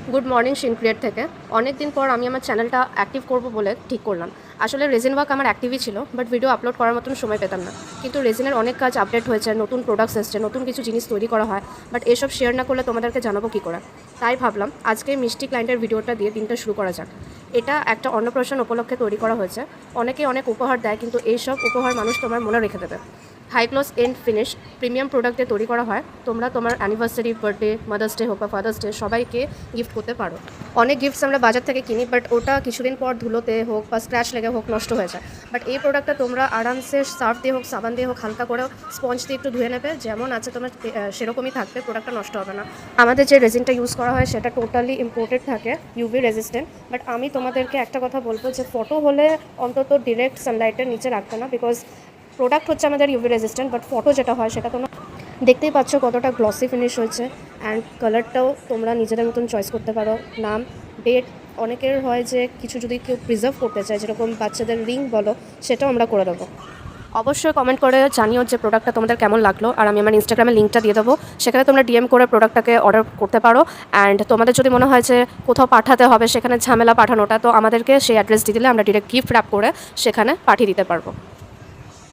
Good morning শিনক্রিয়েট থেকে অনেক দিন পর আমি আমার চ্যানেলটা অ্যাক্টিভ করব বলে ঠিক করলাম। আসলে রেজিন ওয়ার্ক আমার অ্যাক্টিভই ছিল, বাট ভিডিও আপলোড করার মতন সময় পেতাম না। কিন্তু রেজিনের অনেক কাজ আপডেট হয়েছে, নতুন প্রোডাক্টস এসছে, নতুন কিছু জিনিস তৈরি করা হয়, বাট এসব শেয়ার না করলে তোমাদেরকে জানাবো কী করে। তাই ভাবলাম আজকে মিষ্টি ক্লায়েন্টের ভিডিওটা দিয়ে দিনটা শুরু করা যাক। এটা একটা অন্নপ্রাশন উপলক্ষে তৈরি করা হয়েছে। অনেকে অনেক উপহার দেয়, কিন্তু এইসব উপহার মানুষ তোমার মনে রেখে দেবে। High class and finish premium product দিয়ে তৈরি করা হয়। তোমরা তোমার অ্যানিভার্সারি, বার্থডে, মাদার্স ডে হোক বা ফাদার্স ডে সবাইকে গিফট করতে পারো। অনেক গিফটস আমরা বাজার থেকে কিনি, বাট ওটা কিছুদিন পর ধুলোতে হোক বা স্ক্র্যাচ লেগে হোক নষ্ট হয়ে যায়। বাট এই প্রোডাক্টটা তোমরা আরামসে সার্ফ দিয়ে হোক, সাবান দিয়ে হোক, হালকা করে স্পঞ্জ দিয়ে একটু ধুয়ে নেবে, যেমন আছে তোমার সেরকমই থাকবে, প্রোডাক্টটা নষ্ট হবে না। আমাদের যে রেজিনটা ইউজ করা হয় সেটা টোটালি ইম্পোর্টেড থাকে, ইউভি রেজিস্ট্যান্ট। বাট আমি তোমাদেরকে একটা কথা বলবো যে ফটো হলে অন্তত ডিরেক্ট সানলাইটের নিচে রাখবে না, বিকজ প্রোডাক্ট হচ্ছে আমাদের ইউভি রেজিস্ট্যান্ট, বাট ফটো যেটা হয় সেটা তোমরা দেখতেই পাচ্ছ কতটা গ্লসি ফিনিশ হয়েছে। অ্যান্ড কালারটাও তোমরা নিজেদের মতন চয়েস করতে পারো। নাম, ডেট, অনেকের হয় যে কিছু যদি কেউ প্রিজার্ভ করতে চায়, যেরকম বাচ্চাদের রিং বলো, সেটাও আমরা করে দেবো। অবশ্যই কমেন্ট করে জানিও যে প্রোডাক্টটা তোমাদের কেমন লাগলো, আর আমি আমার ইনস্টাগ্রামে লিঙ্কটা দিয়ে দেবো, সেখানে তোমরা ডিএম করে প্রোডাক্টটাকে অর্ডার করতে পারো। অ্যান্ড তোমাদের যদি মনে হয় যে কোথাও পাঠাতে হবে, সেখানে ঝামেলা পাঠানোটা, তো আমাদেরকে সেই অ্যাড্রেস দিয়ে দিলে আমরা ডিরেক্ট গিফট র্যাপ করে সেখানে পাঠিয়ে দিতে পারবো।